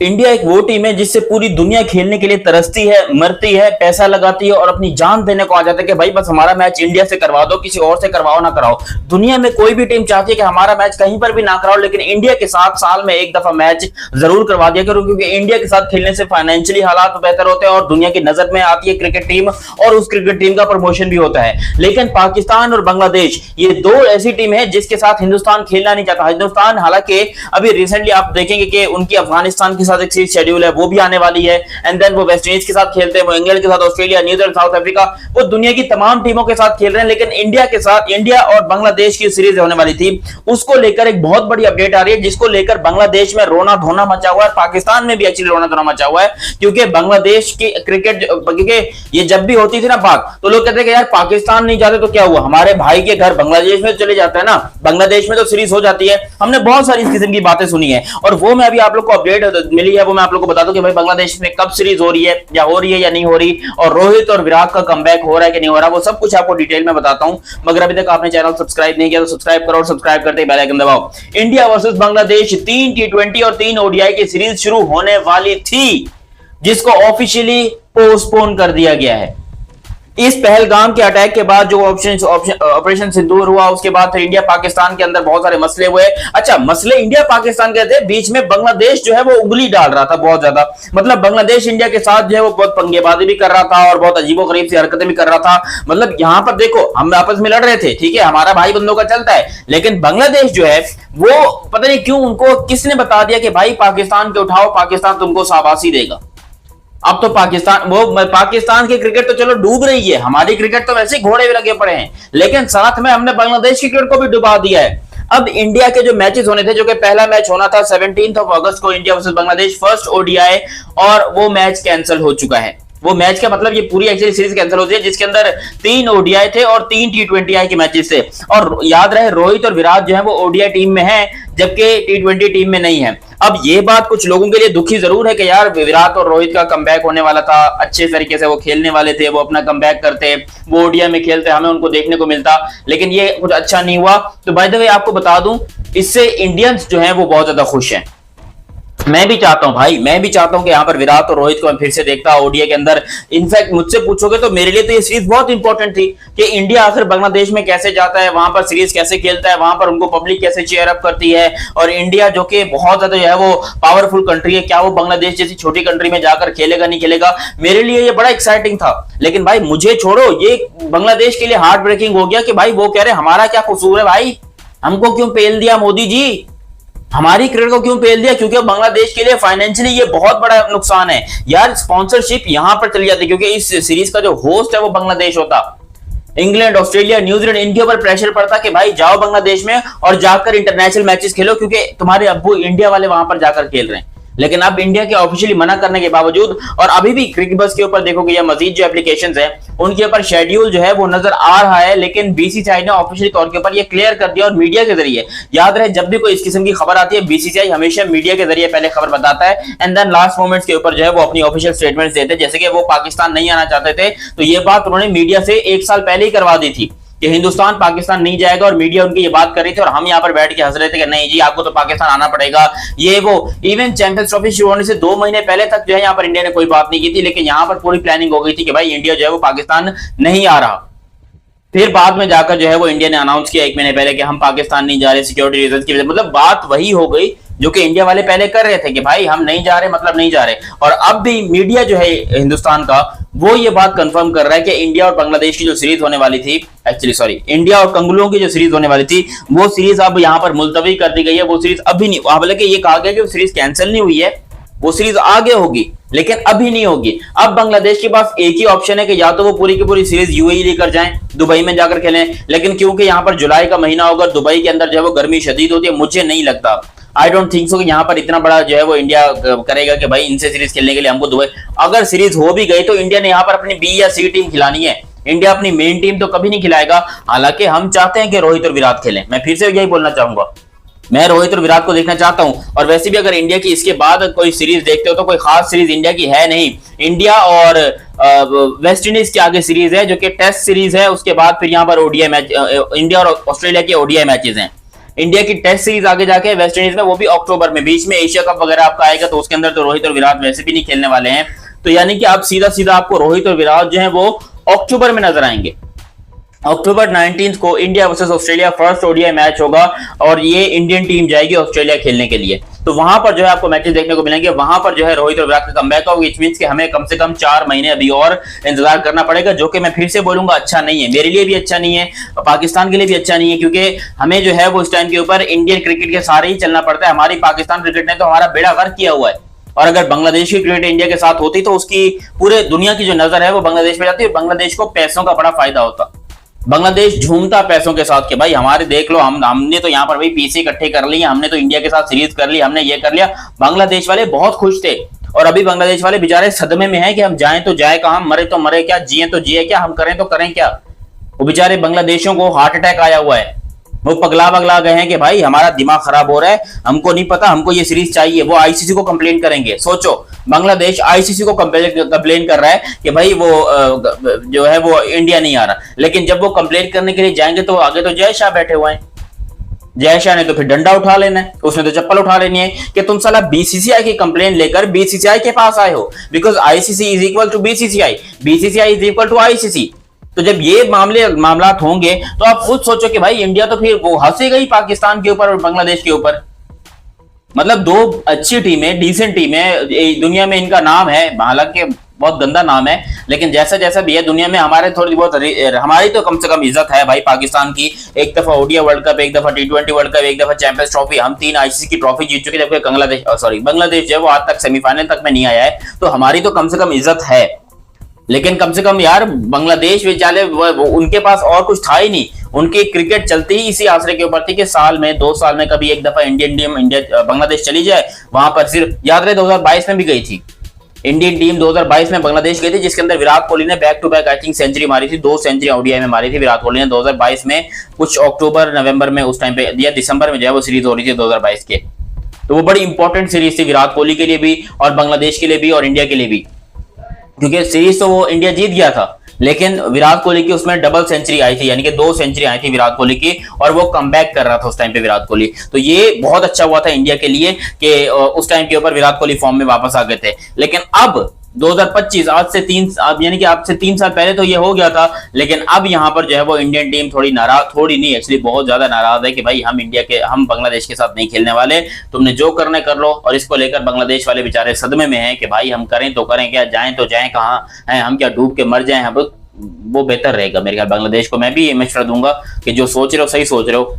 India एक वो team है जिससे पूरी दुनिया खेलने के लिए तरसती है, मरती है, पैसा लगाती है और अपनी जान देने को आ जाता है कि भाई बस हमारा मैच इंडिया से करवा दो, किसी और से करवाओ ना कराओ। दुनिया में कोई भी टीम चाहती है कि हमारा मैच कहीं पर भी ना कराओ, लेकिन इंडिया के साथ साल में एक दफा मैच जरूर करवा दिया करो, क्योंकि इंडिया के साथ खेलने से फाइनेंशियली हालात बेहतर होते हैं और दुनिया की नजर में आती है क्रिकेट टीम, और उस क्रिकेट टीम का प्रमोशन भी होता है। लेकिन पाकिस्तान और बांग्लादेश ये दो ऐसी टीम है जिसके साथ हिंदुस्तान खेलना नहीं चाहता। हिंदुस्तान हालांकि अभी रिसेंटली आप देखेंगे कि उनकी अफगानिस्तान के साथ एक सीरीज शेड्यूल है, वो भी आने वाली है, एंड देन वो वेस्ट इंडीज के साथ खेलते हैं, वो इंग्लैंड के साथ, ऑस्ट्रेलिया, न्यूजीलैंड, साउथ अफ्रीका, वो दुनिया की तमाम टीमों के साथ खेल रहे हैं। लेकिन इंडिया के साथ, इंडिया और बांग्लादेश की सीरीज होने वाली थी, उसको लेकर एक बहुत बड़ी अपडेट आ रही है, जिसको लेकर बांग्लादेश में रोना धोना मचा हुआ है, पाकिस्तान में भी एक्चुअली रोना धोना मचा हुआ है, क्योंकि बांग्लादेश की क्रिकेट, क्योंकि ये जब भी होती थी ना बात, तो लोग कहते हैं कि यार पाकिस्तान नहीं जाते तो क्या हुआ, हमारे भाई के घर बांग्लादेश में चले जाते हैं ना, बांग्लादेश में तो सीरीज हो जाती है। हमने बहुत सारी इस किस्म की बातें सुनी है, और वो मैं अभी आप लोग को अपडेट मिली है, वो मैं आप लोग को बता दूं कि भाई बांग्लादेश में कब सीरीज हो रही है, या हो रही है या नहीं हो रही, और रोहित और विराट का कमबैक हो रहा है कि नहीं हो रहा, वो सब कुछ आपको डिटेल में बताता हूं। मगर अभी तक आपने चैनल सब्सक्राइब नहीं किया तो सब्सक्राइब करो, और सब्सक्राइब करते ही बेल आइकन दबाओ। इंडिया वर्सेस बांग्लादेश 3 टी20 और 3 ओडीआई की सीरीज शुरू होने वाली थी, जिसको ऑफिशियली पोस्टपोन कर दिया गया है। इस पहलगाम के अटैक के बाद जो ऑपरेशन सिंदूर हुआ, उसके बाद फिर इंडिया पाकिस्तान के अंदर बहुत सारे मसले हुए। अच्छा, मसले इंडिया पाकिस्तान के थे, बीच में बांग्लादेश जो है वो उंगली डाल रहा था बहुत ज्यादा, मतलब बांग्लादेश इंडिया के साथ जो है वो बहुत पंगेबाजी भी कर रहा था और बहुत अजीबोगरीब सी हरकतें भी कर रहा था। मतलब यहां पर देखो, हम आपस में लड़ रहे थे, ठीक है, हमारा भाई बंदों का चलता है, लेकिन बांग्लादेश जो है वो पता नहीं क्यों, उनको किसने बता दिया कि भाई पाकिस्तान के उठाओ, पाकिस्तान तुमको शाबाशी देगा। अब तो पाकिस्तान की क्रिकेट तो चलो डूब रही है, हमारी क्रिकेट तो वैसे ही घोड़े लगे पड़े हैं, लेकिन साथ में हमने बांग्लादेश की क्रिकेट को भी डुबा दिया है। अब इंडिया के जो मैचेस होने थे, जो कि पहला मैच होना था 17 अगस्त को, India versus Bangladesh first ODI, और वो मैच कैंसिल हो चुका है। वो मैच का मतलब ये पूरी एक्चुअली सीरीज कैंसिल होती है, जिसके अंदर 3 ओडीआई थे और 3 टी20 के मैचेस थे। और याद रहे, रोहित और विराट जो है वो ओडीआई टीम में है, जबकि टी20 टीम में नहीं है। अब ये बात कुछ लोगों के लिए दुखी जरूर है कि यार विराट और रोहित का कमबैक होने वाला था, अच्छे तरीके से वो खेलने वाले थे, वो अपना कमबैक करते, वो ओडीआई में खेलते, हमें उनको देखने को मिलता, लेकिन ये कुछ अच्छा नहीं हुआ। तो बाय द वे आपको बता दूं, इससे इंडियंस जो है वो बहुत ज्यादा खुश हैं। मैं भी चाहता हूं भाई, मैं भी चाहता हूं कि यहां पर विराट और रोहित को मैं फिर से देखता ओडीआई के अंदर। इनफैक्ट मुझसे पूछोगे तो मेरे लिए तो ये सीरीज बहुत इंपॉर्टेंट थी कि इंडिया आखिर बांग्लादेश में कैसे जाता है, वहां पर सीरीज कैसे खेलता है, वहां पर उनको पब्लिक कैसे चेयर अप करती है, और इंडिया जो कि बहुत ज्यादा जो है वो पावरफुल कंट्री है, क्या वो बांग्लादेश जैसी छोटी कंट्री में जाकर खेलेगा नहीं खेलेगा। मेरे लिए ये बड़ा एक्साइटिंग था। लेकिन भाई मुझे छोड़ो, ये बांग्लादेश के लिए हार्ट ब्रेकिंग हो गया कि भाई वो कह रहे हमारा क्या कसूर है, भाई हमको क्यों पेल दिया मोदी जी, हमारी क्रिकेट को क्यों पेल दिया, क्योंकि बांग्लादेश के लिए फाइनेंशियली ये बहुत बड़ा नुकसान है यार। स्पॉन्सरशिप यहां पर चली जाती, क्योंकि इस सीरीज का जो होस्ट है वो बांग्लादेश होता। इंग्लैंड, ऑस्ट्रेलिया, न्यूजीलैंड, इनके ऊपर प्रेशर पड़ता कि भाई जाओ बांग्लादेश में और जाकर इंटरनेशनल मैचेस खेलो, क्योंकि तुम्हारे अब्बू इंडिया वाले वहां पर जाकर खेल रहे हैं। लेकिन अब इंडिया के ऑफिशियली मना करने के बावजूद, और अभी भी क्रिकेट बस के ऊपर देखोगे या मजीद जो एप्लीकेशंस हैं उनके ऊपर शेड्यूल जो है वो नजर आ रहा है, लेकिन बीसीसीआई ने ऑफिशियल तौर के ऊपर ये क्लियर कर दिया, और मीडिया के जरिए, याद रहे जब भी कोई इस किस्म की खबर आती है, बीसीसीआई हमेशा मीडिया के जरिए पहले खबर बताता है, एंड देन लास्ट मोमेंट्स के ऊपर जो है वो अपनी ऑफिशियल स्टेटमेंट्स देते हैं। जैसे कि वो पाकिस्तान नहीं आना चाहते थे, तो ये बात उन्होंने मीडिया से 1 साल पहले ही करवा दी थी कि हिंदुस्तान पाकिस्तान नहीं जाएगा, और मीडिया उनकी ये बात कर रही थी, और हम यहाँ पर बैठ के हंस रहे थे कि नहीं जी आपको तो पाकिस्तान आना पड़ेगा, ये वो। इवन चैंपियंस ट्रॉफी शुरू होने से 2 महीने पहले तक जो है यहाँ पर इंडिया ने कोई बात नहीं की थी, लेकिन यहाँ पर पूरी प्लानिंग हो गई थी कि भाई इंडिया जो है वो पाकिस्तान नहीं आ रहा। फिर बाद में जाकर जो है वो इंडिया ने अनाउंस किया 1 महीने पहले कि हम पाकिस्तान नहीं जा रहे सिक्योरिटी रीजन की वजह से। मतलब बात वही हो गई जो कि इंडिया वाले पहले कर रहे थे कि भाई हम नहीं जा रहे, मतलब नहीं जा रहे। और अब भी मीडिया जो है हिंदुस्तान का, वो ये बात कंफर्म कर रहा है कि इंडिया और बांग्लादेश की जो सीरीज होने वाली थी, एक्चुअली सॉरी, इंडिया और कंगुलों की जो सीरीज होने वाली थी, वो सीरीज अब यहाँ पर मुलतवी कर दी गई है। वो सीरीज अभी नहीं, हालांकि ये कहा गया कि वो सीरीज कैंसिल नहीं हुई है, वो सीरीज आगे होगी, लेकिन अभी नहीं होगी। अब बांग्लादेश के पास एक ही ऑप्शन है कि या तो वो पूरी की पूरी सीरीज यूएई लेकर जाएं, दुबई में जाकर खेलें, लेकिन क्योंकि यहाँ पर जुलाई का महीना होगा, दुबई के अंदर जो है वो गर्मी शदीद होती है, मुझे नहीं लगता, आई डोंट थिंक सो कि यहाँ पर इतना बड़ा जो है वो इंडिया करेगा कि भाई इनसे सीरीज खेलने के लिए हमको दुबई। अगर सीरीज हो भी गई तो इंडिया ने यहाँ पर अपनी बी या सी टीम खिलानी है, इंडिया अपनी मेन टीम तो कभी नहीं खिलाएगा। हालांकि हम चाहते हैं कि रोहित और विराट खेलें, मैं फिर से यही बोलना चाहूंगा, मैं रोहित और विराट को देखना चाहता हूं। और वैसे भी अगर इंडिया की इसके बाद कोई सीरीज देखते हो तो कोई खास सीरीज इंडिया की है नहीं। इंडिया और वेस्ट इंडीज के आगे सीरीज है जो कि टेस्ट सीरीज है, उसके बाद फिर यहाँ पर ओडीआई मैच, इंडिया और ऑस्ट्रेलिया के ओडीआई मैचेस हैं। इंडिया की टेस्ट सीरीज आगे जाके वेस्ट इंडीज में, वो भी अक्टूबर में। बीच में एशिया कप वगैरह आपका आएगा तो उसके अंदर तो रोहित और विराट वैसे भी नहीं खेलने वाले हैं। तो यानी कि आप सीधा सीधा आपको रोहित और विराट जो है वो अक्टूबर में नजर आएंगे। अक्टूबर 19 को India versus Australia first ODI match होगा और ये इंडियन टीम जाएगी ऑस्ट्रेलिया खेलने के लिए। तो वहां पर जो है आपको मैचेस देखने को मिलेंगे, वहां पर जो है रोहित और विराट का कमबैक होगा, व्हिच मींस कि हमें कम से कम 4 महीने अभी और इंतजार करना पड़ेगा, जो कि मैं फिर से बोलूंगा अच्छा नहीं है, मेरे लिए भी अच्छा नहीं है, पाकिस्तान के लिए भी अच्छा नहीं है, क्योंकि हमें जो है वो इस टाइम के ऊपर इंडियन क्रिकेट के सारे ही चलना पड़ता है। हमारी पाकिस्तान क्रिकेट ने तो हमारा बेड़ा गर्क किया हुआ है, और अगर बांग्लादेश की क्रिकेट इंडिया के साथ होती तो उसकी पूरे दुनिया की जो नजर है वो बांग्लादेश में जाती, और बांग्लादेश को पैसों का बड़ा फायदा होता। बांग्लादेश झूमता पैसों के साथ के भाई हमारे देख लो, हमने तो यहाँ पर भाई पीसी इकट्ठे कर लिए, हमने तो इंडिया के साथ सीरीज कर ली, हमने ये कर लिया। बांग्लादेश वाले बहुत खुश थे, और अभी बांग्लादेश वाले बेचारे सदमे में हैं कि हम जाएं तो जाए कहां, मरे तो मरे क्या, जिए तो जिए क्या, हम करें तो करें क्या। वो बेचारे बांग्लादेशियों को हार्ट अटैक आया हुआ है, वो पगला पगला गए हैं कि भाई हमारा दिमाग खराब हो रहा है, हमको नहीं पता, हमको ये सीरीज चाहिए। वो आईसीसी को कंप्लेन करेंगे। सोचो, बांग्लादेश आईसीसी को कंप्लेन कर रहा है कि भाई वो जो है वो इंडिया नहीं आ रहा, लेकिन जब वो कंप्लेन करने के लिए जाएंगे तो आगे तो जय शाह बैठे हुए हैं। जय शाह ने तो फिर डंडा उठा लेना है, उसने तो चप्पल उठा लेनी है कि तुम साला बीसीसीआई की कंप्लेन लेकर बीसीसीआई के पास आए हो, because ICC is equal to BCCI, BCCI is equal to ICC. तो जब ये मामलात होंगे तो आप खुद सोचो कि भाई इंडिया तो फिर वो हंसेगा ही पाकिस्तान के ऊपर और बांग्लादेश के ऊपर। मतलब दो अच्छी टीमें, डिसेंट टीमें, दुनिया में इनका नाम है, हालांकि बहुत गंदा नाम है, लेकिन जैसा जैसा भी है दुनिया में हमारे थोड़ी बहुत, हमारी तो कम से कम इज्जत है भाई पाकिस्तान की। एक दफा ओडीआई वर्ल्ड कप, एक दफा टी20 वर्ल्ड कप, एक दफा चैंपियंस ट्रॉफी, हम 3 आईसीसी की ट्रॉफी जीत चुके, जबकि बांग्लादेश जो है वो आज तक सेमीफाइनल तक में नहीं आया है। तो हमारी तो कम से कम इज्जत है, लेकिन कम से कम यार बांग्लादेश बेचारे उनके पास और कुछ था ही नहीं, उनकी क्रिकेट चलती ही इसी आसरे के ऊपर थी कि साल में 2 साल में कभी एक दफा इंडियन टीम बांग्लादेश चली जाए। वहां पर सिर्फ याद रहे 2022 में भी गई थी इंडियन टीम, 2022 में बांग्लादेश गई थी, जिसके अंदर विराट कोहली ने back to back I think century मारी थी, 2 सेंचुरी ओडीआई में मारी थी विराट कोहली ने 2022 में, कुछ अक्टूबर नवंबर में उस टाइम पे या दिसंबर में जो है वो सीरीज हो रही थी 2022 के। तो वो बड़ी इंपॉर्टेंट सीरीज थी विराट कोहली के लिए भी और बांग्लादेश के लिए भी और इंडिया के लिए भी, क्योंकि सीरीज तो वो इंडिया जीत गया था, लेकिन विराट कोहली की उसमें डबल सेंचुरी आई थी, यानी कि 2 सेंचुरी आई थी विराट कोहली की, और वो कमबैक कर रहा था उस टाइम पे विराट कोहली। तो ये बहुत अच्छा हुआ था इंडिया के लिए कि उस टाइम के ऊपर विराट कोहली फॉर्म में वापस आ गए थे। लेकिन अब 2025 आज से 3 यानी कि आज से 3 साल पहले तो ये हो गया था, लेकिन अब यहाँ पर जो है वो इंडियन टीम थोड़ी नाराज, थोड़ी नहीं एक्चुअली बहुत ज्यादा नाराज है कि भाई हम बांग्लादेश के साथ नहीं खेलने वाले, तुमने जो करना कर लो। और इसको लेकर बांग्लादेश वाले बेचारे सदमे में हैं कि भाई हम करें तो करें क्या, जाएं तो जाएं कहाँ, हैं हम क्या डूब के मर जाएं। हम वो बेहतर रहेगा मेरे ख्याल, बांग्लादेश को मैं भी ये मशवरा दूंगा कि जो सोच रहे हो सही सोच रहे हो,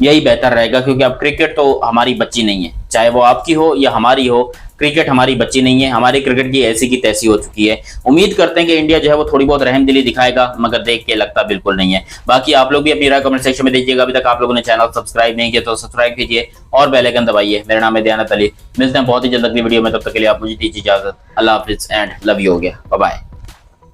यही बेहतर रहेगा, क्योंकि अब क्रिकेट तो हमारी बच्ची नहीं है, चाहे वो आपकी हो या हमारी हो, क्रिकेट हमारी बच्ची नहीं है, हमारी क्रिकेट की ऐसी की तैसी हो चुकी है। उम्मीद करते हैं कि इंडिया जो है वो थोड़ी बहुत रहमदिली दिखाएगा, मगर देख के लगता बिल्कुल नहीं है। बाकी आप लोग भी अपनी राय कमेंट सेक्शन में दीजिएगा। अभी तक आप लोगों ने चैनल सब्सक्राइब नहीं किया तो सब्सक्राइब कीजिए और बेल आइकन दबाइए। मेरा नाम है दयानत अली, मिलते हैं बहुत ही जल्द अगली वीडियो में, तब तक के लिए आप मुझे दीजिए इजाजत। अल्लाह हाफिज एंड लव यू हो गया, बाय बाय।